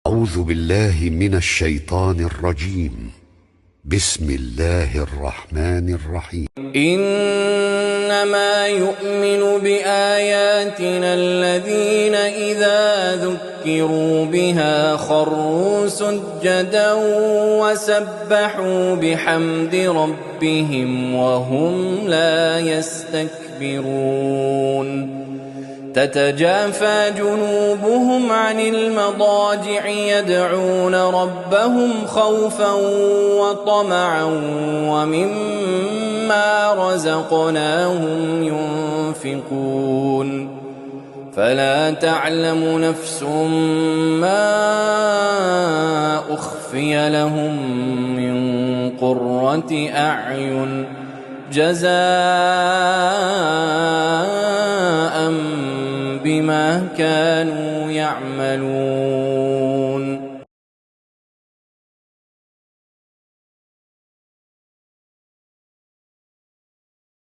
أعوذ بالله من الشيطان الرجيم. بسم الله الرحمن الرحيم. إنما يؤمن بآياتنا الذين إذا ذكروا بها خروا سجدا وسبحوا بحمد ربهم وهم لا يستكبرون. تتجافى جنوبهم عن المضاجع يدعون ربهم خوفا وطمعا ومما رزقناهم ينفقون. فلا تعلم نفس ما أخفي لهم من قرة أعين جزاء بما كانوا يعملون.